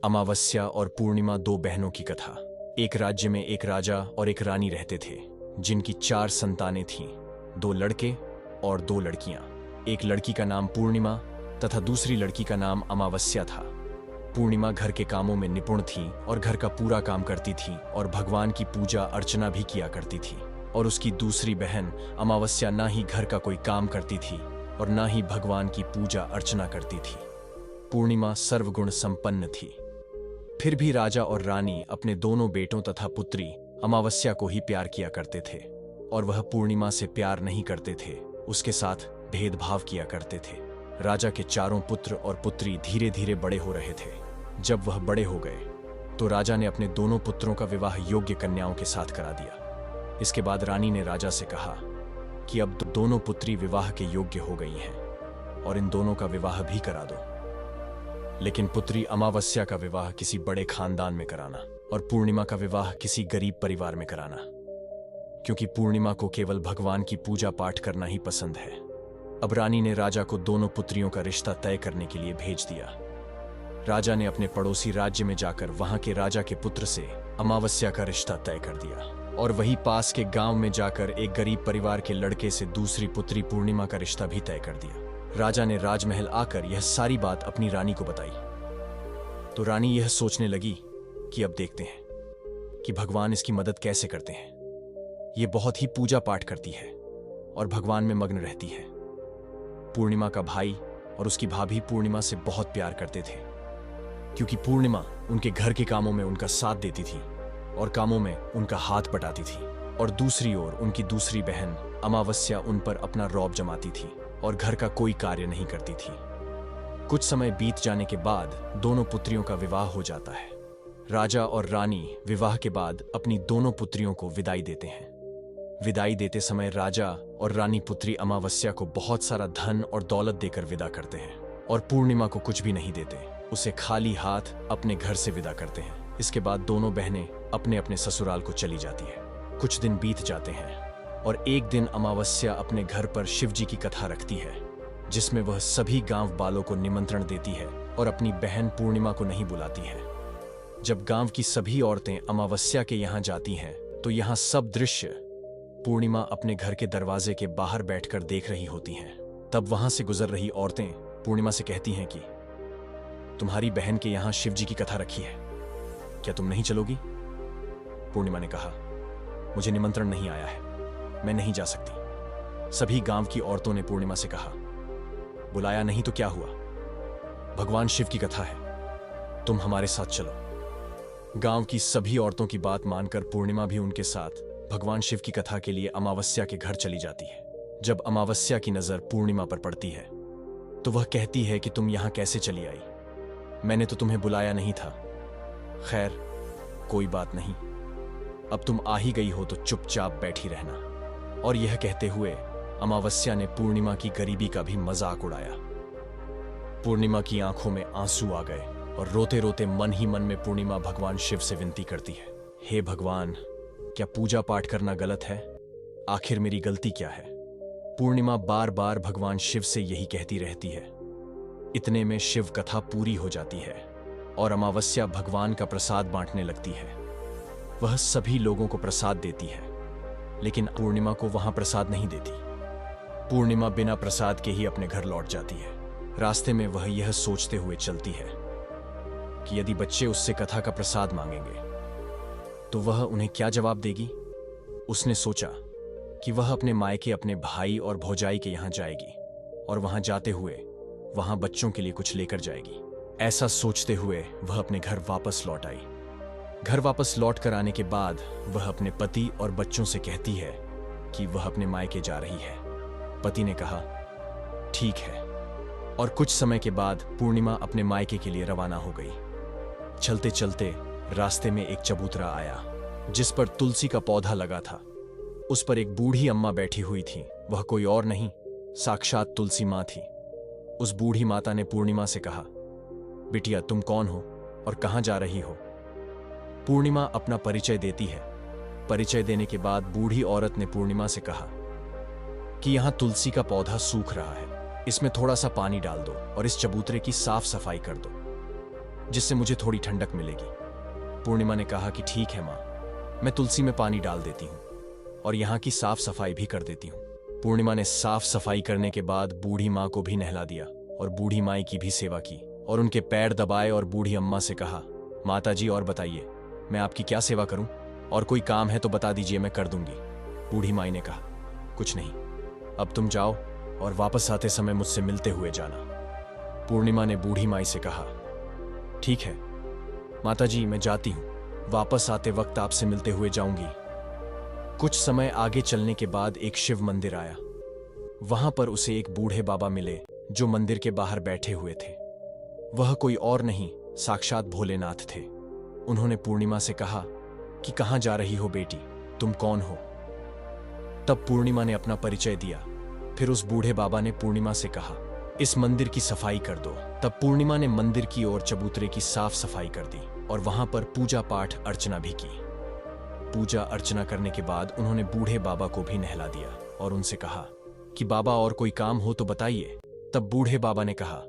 अमावस्या और पूर्णिमा, दो बहनों की कथा। एक राज्य में एक राजा और एक रानी रहते थे, जिनकी 4 संतानें थीं, 2 लड़के और 2 लड़कियां। एक लड़की का नाम पूर्णिमा तथा दूसरी लड़की का नाम अमावस्या था। पूर्णिमा घर के कामों में निपुण थी और घर का पूरा काम करती थी और भगवान की पूजा अर्चना भी किया करती थी। और उसकी दूसरी बहन अमावस्या ना ही घर का कोई काम करती थी और ना ही भगवान की पूजा अर्चना करती थी। पूर्णिमा सर्वगुण संपन्न थी। फिर भी राजा और रानी अपने दोनों बेटों तथा पुत्री अमावस्या को ही प्यार किया करते थे, और वह पूर्णिमा से प्यार नहीं करते थे, उसके साथ भेदभाव किया करते थे। राजा के 4 पुत्र और पुत्री धीरे धीरे बड़े हो रहे थे। जब वह बड़े हो गए तो राजा ने अपने दोनों पुत्रों का विवाह योग्य कन्याओं के साथ करा दिया। इसके बाद रानी ने राजा से कहा कि अब दोनों पुत्री विवाह के योग्य हो गई हैं और इन दोनों का विवाह भी करा दो। लेकिन पुत्री अमावस्या का विवाह किसी बड़े खानदान में कराना और पूर्णिमा का विवाह किसी गरीब परिवार में कराना, क्योंकि पूर्णिमा को केवल भगवान की पूजा पाठ करना ही पसंद है। अब रानी ने राजा को दोनों पुत्रियों का रिश्ता तय करने के लिए भेज दिया। राजा ने अपने पड़ोसी राज्य में जाकर वहां के राजा के पुत्र से अमावस्या का रिश्ता तय कर दिया, और वहीं पास के गांव में जाकर एक गरीब परिवार के लड़के से दूसरी पुत्री पूर्णिमा का रिश्ता भी तय कर दिया। राजा ने राजमहल आकर यह सारी बात अपनी रानी को बताई, तो रानी यह सोचने लगी कि अब देखते हैं कि भगवान इसकी मदद कैसे करते हैं। ये बहुत ही पूजा पाठ करती है और भगवान में मग्न रहती है। पूर्णिमा का भाई और उसकी भाभी पूर्णिमा से बहुत प्यार करते थे, क्योंकि पूर्णिमा उनके घर के कामों में उनका साथ देती थी और कामों में उनका हाथ बटाती थी, और दूसरी ओर उनकी दूसरी बहन अमावस्या उन पर अपना रौब जमाती थी और घर का कोई कार्य नहीं करती थी। कुछ समय बीत जाने के बाद दोनों पुत्रियों का विवाह हो जाता है। राजा और रानी विवाह के बाद अपनी दोनों पुत्रियों को विदाई देते हैं। विदाई देते समय राजा और रानी पुत्री अमावस्या को बहुत सारा धन और दौलत देकर विदा करते हैं, और पूर्णिमा को कुछ भी नहीं देते, उसे खाली हाथ अपने घर से विदा करते हैं। इसके बाद दोनों बहनें अपने अपने ससुराल को चली जाती है। कुछ दिन बीत जाते हैं और एक दिन अमावस्या अपने घर पर शिव जी की कथा रखती है, जिसमें वह सभी गांव वालों को निमंत्रण देती है और अपनी बहन पूर्णिमा को नहीं बुलाती है। जब गांव की सभी औरतें अमावस्या के यहाँ जाती हैं तो यहाँ सब दृश्य पूर्णिमा अपने घर के दरवाजे के बाहर बैठकर देख रही होती हैं। तब वहां से गुजर रही औरतें पूर्णिमा से कहती हैं कि तुम्हारी बहन के यहाँ शिव जी की कथा रखी है, क्या तुम नहीं चलोगी? पूर्णिमा ने कहा, मुझे निमंत्रण नहीं आया है, मैं नहीं जा सकती। सभी गांव की औरतों ने पूर्णिमा से कहा, बुलाया नहीं तो क्या हुआ, भगवान शिव की कथा है, तुम हमारे साथ चलो। गांव की सभी औरतों की बात मानकर पूर्णिमा भी उनके साथ भगवान शिव की कथा के लिए अमावस्या के घर चली जाती है। जब अमावस्या की नजर पूर्णिमा पर पड़ती है तो वह कहती है कि तुम यहां कैसे चली आई, मैंने तो तुम्हें बुलाया नहीं था। खैर कोई बात नहीं, अब तुम आ ही गई हो तो चुपचाप बैठी रहना। और यह कहते हुए अमावस्या ने पूर्णिमा की गरीबी का भी मजाक उड़ाया। पूर्णिमा की आंखों में आंसू आ गए और रोते रोते मन ही मन में पूर्णिमा भगवान शिव से विनती करती है, हे भगवान, क्या पूजा पाठ करना गलत है? आखिर मेरी गलती क्या है? पूर्णिमा बार बार भगवान शिव से यही कहती रहती है। इतने में शिव कथा पूरी हो जाती है और अमावस्या भगवान का प्रसाद बांटने लगती है। वह सभी लोगों को प्रसाद देती है, लेकिन पूर्णिमा को वहां प्रसाद नहीं देती। पूर्णिमा बिना प्रसाद के ही अपने घर लौट जाती है। रास्ते में वह यह सोचते हुए चलती है कि यदि बच्चे उससे कथा का प्रसाद मांगेंगे तो वह उन्हें क्या जवाब देगी। उसने सोचा कि वह अपने मायके अपने भाई और भौजाई के यहाँ जाएगी और वहां जाते हुए वहां बच्चों के लिए कुछ लेकर जाएगी। ऐसा सोचते हुए वह अपने घर वापस लौट आई। घर वापस लौट कर आने के बाद वह अपने पति और बच्चों से कहती है कि वह अपने मायके जा रही है। पति ने कहा, ठीक है। और कुछ समय के बाद पूर्णिमा अपने मायके के लिए रवाना हो गई। चलते चलते रास्ते में एक चबूतरा आया, जिस पर तुलसी का पौधा लगा था। उस पर एक बूढ़ी अम्मा बैठी हुई थी। वह कोई और नहीं, साक्षात तुलसी माँ थी। उस बूढ़ी माता ने पूर्णिमा से कहा, बिटिया तुम कौन हो और कहां जा रही हो? पूर्णिमा अपना परिचय देती है। परिचय देने के बाद बूढ़ी औरत ने पूर्णिमा से कहा कि यहां तुलसी का पौधा सूख रहा है, इसमें थोड़ा सा पानी डाल दो और इस चबूतरे की साफ सफाई कर दो। जिससे मुझे थोड़ी ठंडक मिलेगी। पूर्णिमा ने कहा कि ठीक है माँ, मैं तुलसी में पानी डाल देती हूँ और यहाँ की साफ सफाई भी कर देती हूँ। पूर्णिमा ने साफ सफाई करने के बाद बूढ़ी माँ को भी नहला दिया और बूढ़ी माई की भी सेवा की और उनके पैर दबाए और बूढ़ी अम्मा से कहा, माता जी और बताइए, मैं आपकी क्या सेवा करूं? और कोई काम है तो बता दीजिए, मैं कर दूंगी। बूढ़ी माई ने कहा, कुछ नहीं, अब तुम जाओ और वापस आते समय मुझसे मिलते हुए जाना। पूर्णिमा ने बूढ़ी माई से कहा, ठीक है माता जी, मैं जाती हूं, वापस आते वक्त आपसे मिलते हुए जाऊंगी। कुछ समय आगे चलने के बाद एक शिव मंदिर आया। वहां पर उसे एक बूढ़े बाबा मिले जो मंदिर के बाहर बैठे हुए थे। वह कोई और नहीं, साक्षात भोलेनाथ थे। उन्होंने पूर्णिमा से कहा कि कहां जा रही हो बेटी, तुम कौन हो? तब पूर्णिमा ने अपना परिचय दिया। फिर उस बूढ़े बाबा ने पूर्णिमा से कहा, इस मंदिर की सफाई कर दो। तब पूर्णिमा ने मंदिर की और चबूतरे की साफ सफाई कर दी और वहां पर पूजा पाठ अर्चना भी की। पूजा अर्चना करने के बाद उन्होंने बूढ़े बाबा को भी नहला दिया और उनसे कहा कि बाबा और कोई काम हो तो बताइए। तब बूढ़े बाबा ने कहा,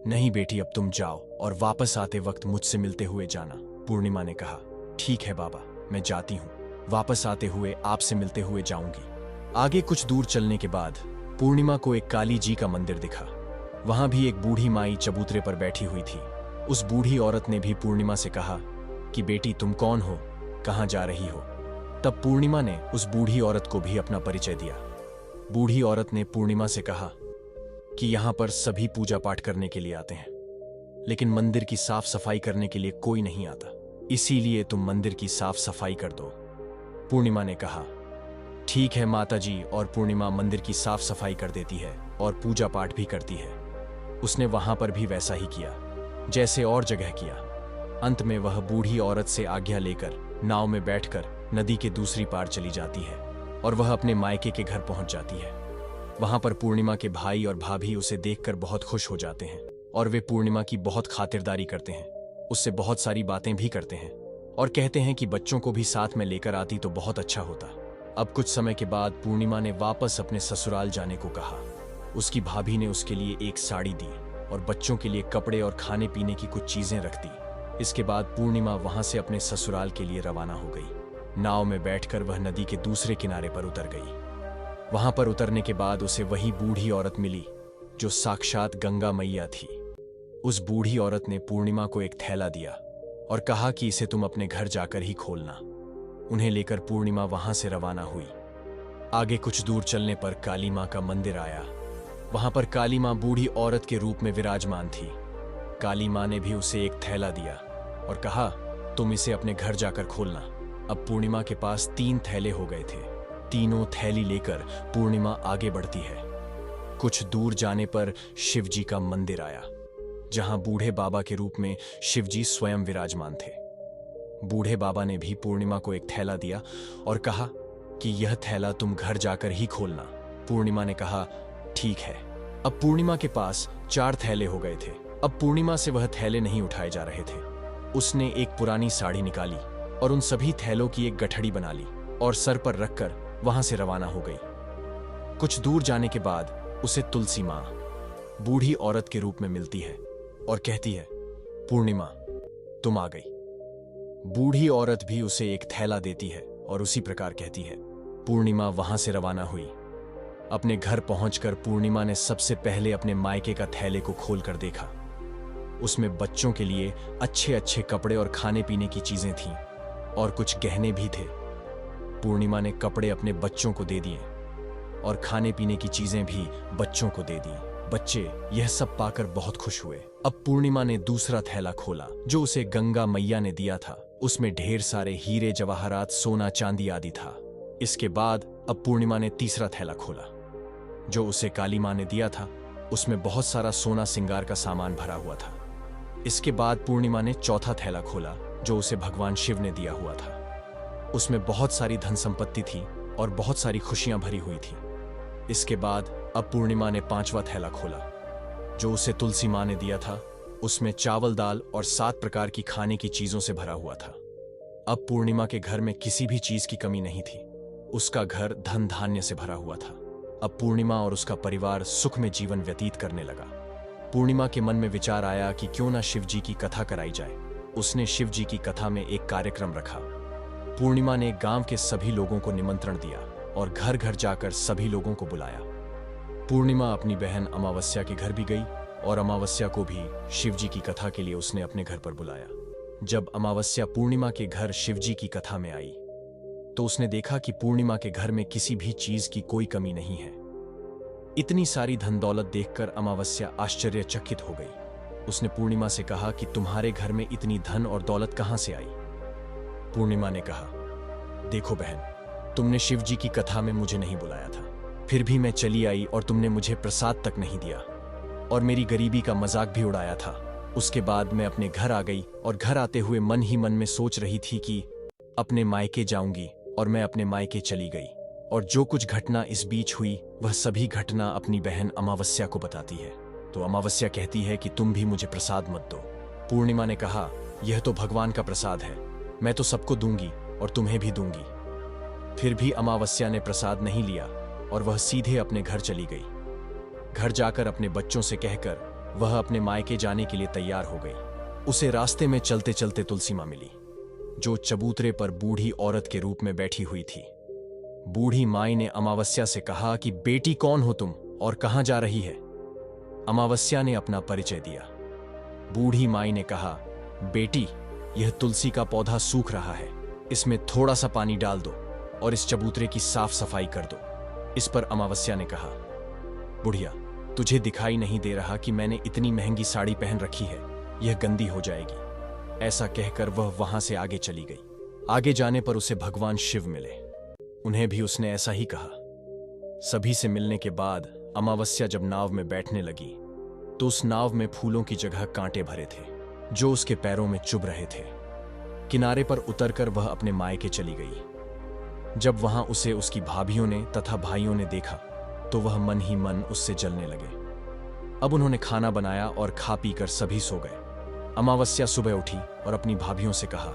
नहीं बेटी, अब तुम जाओ और वापस आते वक्त मुझसे मिलते हुए जाना। पूर्णिमा ने कहा, ठीक है बाबा, मैं जाती हूँ, वापस आते हुए आपसे मिलते हुए जाऊंगी। आगे कुछ दूर चलने के बाद पूर्णिमा को एक काली जी का मंदिर दिखा। वहां भी एक बूढ़ी माई चबूतरे पर बैठी हुई थी। उस बूढ़ी औरत ने भी पूर्णिमा से कहा कि बेटी तुम कौन हो, कहां जा रही हो? तब पूर्णिमा ने उस बूढ़ी औरत को भी अपना परिचय दिया। बूढ़ी औरत ने पूर्णिमा से कहा कि यहां पर सभी पूजा पाठ करने के लिए आते हैं, लेकिन मंदिर की साफ सफाई करने के लिए कोई नहीं आता, इसीलिए तुम मंदिर की साफ सफाई कर दो। पूर्णिमा ने कहा, ठीक है माता जी, और पूर्णिमा मंदिर की साफ सफाई कर देती है और पूजा पाठ भी करती है। उसने वहां पर भी वैसा ही किया जैसे और जगह किया। अंत में वह बूढ़ी औरत से आज्ञा लेकर नाव में बैठकर नदी के दूसरी पार चली जाती है और वह अपने मायके के घर पहुंच जाती है। वहां पर पूर्णिमा के भाई और भाभी उसे देखकर बहुत खुश हो जाते हैं और वे पूर्णिमा की बहुत खातिरदारी करते हैं, उससे बहुत सारी बातें भी करते हैं और कहते हैं कि बच्चों को भी साथ में लेकर आती तो बहुत अच्छा होता। अब कुछ समय के बाद पूर्णिमा ने वापस अपने ससुराल जाने को कहा। उसकी भाभी ने उसके लिए एक साड़ी दी और बच्चों के लिए कपड़े और खाने पीने की कुछ चीजें रख दी। इसके बाद पूर्णिमा वहां से अपने ससुराल के लिए रवाना हो गई। नाव में बैठकर वह नदी के दूसरे किनारे पर उतर गई। वहां पर उतरने के बाद उसे वही बूढ़ी औरत मिली जो साक्षात गंगा मैया थी। उस बूढ़ी औरत ने पूर्णिमा को एक थैला दिया और कहा कि इसे तुम अपने घर जाकर ही खोलना। उन्हें लेकर पूर्णिमा वहां से रवाना हुई। आगे कुछ दूर चलने पर काली मां का मंदिर आया। वहां पर काली मां बूढ़ी औरत के रूप में विराजमान थी। काली मां ने भी उसे एक थैला दिया और कहा, तुम इसे अपने घर जाकर खोलना। अब पूर्णिमा के पास 3 थैले हो गए थे। तीनों थैली लेकर पूर्णिमा आगे बढ़ती है। कुछ दूर जाने पर शिवजी का मंदिर आया, जहां बूढ़े बाबा के रूप में शिवजी स्वयं विराजमान थे। बूढ़े बाबा ने भी पूर्णिमा को एक थैला दिया और कहा कि यह थैला तुम घर जाकर ही खोलना। पूर्णिमा ने कहा, ठीक है। अब पूर्णिमा के पास 4 थैले हो गए थे। अब पूर्णिमा से वह थैले नहीं उठाए जा रहे थे। उसने एक पुरानी साड़ी निकाली और उन सभी थैलों की एक गठड़ी बना ली और सर पर रखकर वहां से रवाना हो गई। कुछ दूर जाने के बाद उसे तुलसी मां बूढ़ी औरत के रूप में मिलती है और कहती है, पूर्णिमा तुम आ गई। बूढ़ी औरत भी उसे एक थैला देती है और उसी प्रकार कहती है। पूर्णिमा वहां से रवाना हुई। अपने घर पहुंचकर पूर्णिमा ने सबसे पहले अपने मायके का थैले को खोलकर देखा। उसमें बच्चों के लिए अच्छे अच्छे कपड़े और खाने पीने की चीजें थीं और कुछ गहने भी थे। पूर्णिमा ने कपड़े अपने बच्चों को दे दिए और खाने पीने की चीजें भी बच्चों को दे दी। बच्चे यह सब पाकर बहुत खुश हुए। अब पूर्णिमा ने दूसरा थैला खोला जो उसे गंगा मैया ने दिया था। उसमें ढेर सारे हीरे जवाहरात, सोना चांदी आदि था। इसके बाद अब पूर्णिमा ने तीसरा थैला खोला जो उसे काली मां ने दिया था। उसमें बहुत सारा सोना सिंगार का सामान भरा हुआ था। इसके बाद पूर्णिमा ने चौथा थैला खोला जो उसे भगवान शिव ने दिया हुआ था। उसमें बहुत सारी धन संपत्ति थी और बहुत सारी खुशियां भरी हुई थी। इसके बाद अब पूर्णिमा ने 5वां थैला खोला जो उसे तुलसी मां ने दिया था। उसमें चावल, दाल और 7 प्रकार की खाने की चीजों से भरा हुआ था। अब पूर्णिमा के घर में किसी भी चीज की कमी नहीं थी। उसका घर धन धान्य से भरा हुआ था। अब पूर्णिमा और उसका परिवार सुख में जीवन व्यतीत करने लगा। पूर्णिमा के मन में विचार आया कि क्यों ना शिव जी की कथा कराई जाए। उसने शिव जी की कथा में एक कार्यक्रम रखा। पूर्णिमा ने गांव के सभी लोगों को निमंत्रण दिया और घर घर जाकर सभी लोगों को बुलाया। पूर्णिमा अपनी बहन अमावस्या के घर भी गई और अमावस्या को भी शिव जी की कथा के लिए उसने अपने घर पर बुलाया। जब अमावस्या पूर्णिमा के घर शिव जी की कथा में आई तो उसने देखा कि पूर्णिमा के घर में किसी भी चीज की कोई कमी नहीं है। इतनी सारी धन दौलत देखकर अमावस्या आश्चर्यचकित हो गई। उसने पूर्णिमा से कहा कि तुम्हारे घर में इतनी धन और दौलत कहां से आई? पूर्णिमा ने कहा, देखो बहन, तुमने शिव जी की कथा में मुझे नहीं बुलाया था, फिर भी मैं चली आई और तुमने मुझे प्रसाद तक नहीं दिया और मेरी गरीबी का मजाक भी उड़ाया था। उसके बाद मैं अपने घर आ गई और घर आते हुए मन ही मन में सोच रही थी कि अपने मायके जाऊंगी और मैं अपने मायके चली गई और जो कुछ घटना इस बीच हुई वह सभी घटना अपनी बहन अमावस्या को बताती है। तो अमावस्या कहती है कि तुम भी मुझे प्रसाद मत दो। पूर्णिमा ने कहा, यह तो भगवान का प्रसाद है, मैं तो सबको दूंगी और तुम्हें भी दूंगी। फिर भी अमावस्या ने प्रसाद नहीं लिया और वह सीधे अपने घर चली गई। घर जाकर अपने बच्चों से कहकर वह अपने मायके जाने के लिए तैयार हो गई। उसे रास्ते में चलते चलते तुलसी मां मिली, जो चबूतरे पर बूढ़ी औरत के रूप में बैठी हुई थी। बूढ़ी माई ने अमावस्या से कहा कि बेटी कौन हो तुम और कहां जा रही है? अमावस्या ने अपना परिचय दिया। बूढ़ी माई ने कहा, बेटी, यह तुलसी का पौधा सूख रहा है, इसमें थोड़ा सा पानी डाल दो और इस चबूतरे की साफ सफाई कर दो। इस पर अमावस्या ने कहा, बुढ़िया, तुझे दिखाई नहीं दे रहा कि मैंने इतनी महंगी साड़ी पहन रखी है, यह गंदी हो जाएगी। ऐसा कहकर वह वहां से आगे चली गई। आगे जाने पर उसे भगवान शिव मिले। उन्हें भी उसने ऐसा ही कहा। सभी से मिलने के बाद अमावस्या जब नाव में बैठने लगी तो उस नाव में फूलों की जगह कांटे भरे थे जो उसके पैरों में चुभ रहे थे। किनारे पर उतरकर वह अपने मायके चली गई। जब वहां उसे उसकी भाभियों ने तथा भाइयों ने देखा तो वह मन ही मन उससे जलने लगे। अब उन्होंने खाना बनाया और खा पी कर सभी सो गए। अमावस्या सुबह उठी और अपनी भाभियों से कहा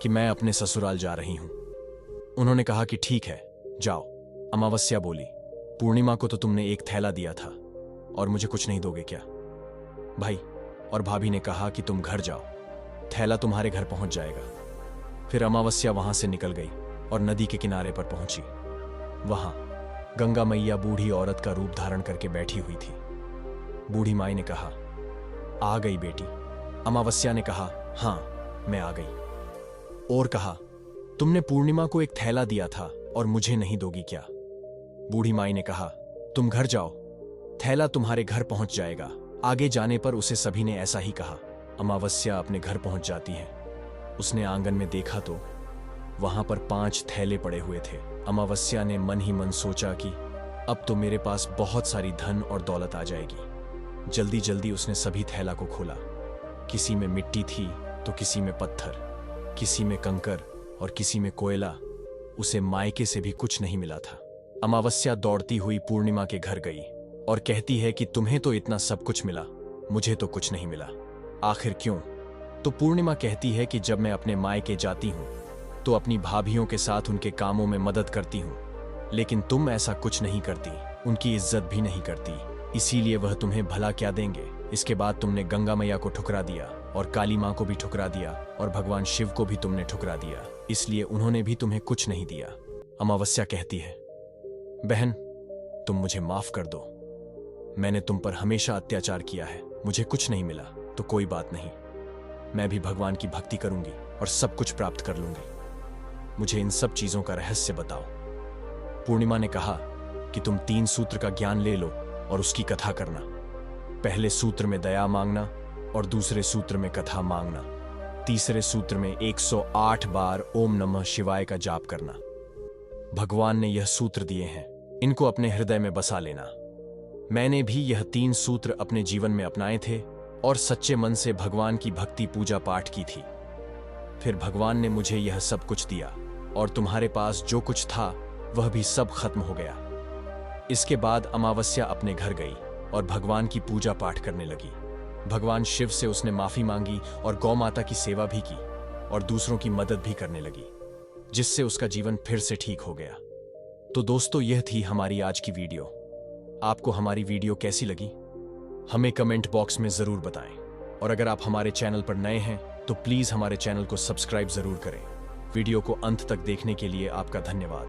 कि मैं अपने ससुराल जा रही हूं। उन्होंने कहा कि ठीक है, जाओ। अमावस्या बोली, पूर्णिमा को तो तुमने एक थैला दिया था और मुझे कुछ नहीं दोगे क्या? भाई और भाभी ने कहा कि तुम घर जाओ, थैला तुम्हारे घर पहुंच जाएगा। फिर अमावस्या वहां से निकल गई और नदी के किनारे पर पहुंची। वहां गंगा मैया बूढ़ी औरत का रूप धारण करके बैठी हुई थी। बूढ़ी माई ने कहा, आ गई बेटी? अमावस्या ने कहा, हां, मैं आ गई। और कहा, तुमने पूर्णिमा को एक थैला दिया था और मुझे नहीं दोगी क्या? बूढ़ी माई ने कहा, तुम घर जाओ, थैला तुम्हारे घर पहुंच जाएगा। आगे जाने पर उसे सभी ने ऐसा ही कहा। अमावस्या अपने घर पहुंच जाती है। उसने आंगन में देखा तो वहां पर 5 थैले पड़े हुए थे। अमावस्या ने मन ही मन सोचा कि अब तो मेरे पास बहुत सारी धन और दौलत आ जाएगी। जल्दी जल्दी उसने सभी थैला को खोला। किसी में मिट्टी थी तो किसी में पत्थर, किसी में कंकर और किसी में कोयला। उसे मायके से भी कुछ नहीं मिला था। अमावस्या दौड़ती हुई पूर्णिमा के घर गई और कहती है कि तुम्हें तो इतना सब कुछ मिला, मुझे तो कुछ नहीं मिला, आखिर क्यों? तो पूर्णिमा कहती है कि जब मैं अपने मायके जाती हूं तो अपनी भाभियों के साथ उनके कामों में मदद करती हूं, लेकिन तुम ऐसा कुछ नहीं करती, उनकी इज्जत भी नहीं करती, इसीलिए वह तुम्हें भला क्या देंगे। इसके बाद तुमने गंगा मैया को ठुकरा दिया और काली मां को भी ठुकरा दिया और भगवान शिव को भी तुमने ठुकरा दिया, इसलिए उन्होंने भी तुम्हें कुछ नहीं दिया। अमावस्या कहती है, बहन, तुम मुझे माफ कर दो, मैंने तुम पर हमेशा अत्याचार किया है, मुझे कुछ नहीं मिला तो कोई बात नहीं, मैं भी भगवान की भक्ति करूंगी और सब कुछ प्राप्त कर लूंगी। मुझे इन सब चीजों का रहस्य बताओ। पूर्णिमा ने कहा कि तुम 3 सूत्र का ज्ञान ले लो और उसकी कथा करना। पहले सूत्र में दया मांगना और दूसरे सूत्र में कथा मांगना। तीसरे सूत्र में 108 बार ओम नमः शिवाय का जाप करना। भगवान ने यह सूत्र दिए हैं, इनको अपने हृदय में बसा लेना। मैंने भी यह 3 सूत्र अपने जीवन में अपनाए थे और सच्चे मन से भगवान की भक्ति पूजा पाठ की थी। फिर भगवान ने मुझे यह सब कुछ दिया और तुम्हारे पास जो कुछ था वह भी सब खत्म हो गया। इसके बाद अमावस्या अपने घर गई और भगवान की पूजा पाठ करने लगी। भगवान शिव से उसने माफी मांगी और गौ माता की सेवा भी की और दूसरों की मदद भी करने लगी, जिससे उसका जीवन फिर से ठीक हो गया। तो दोस्तों, यह थी हमारी आज की वीडियो। आपको हमारी वीडियो कैसी लगी हमें कमेंट बॉक्स में जरूर बताएं और अगर आप हमारे चैनल पर नए हैं तो प्लीज हमारे चैनल को सब्सक्राइब जरूर करें। वीडियो को अंत तक देखने के लिए आपका धन्यवाद।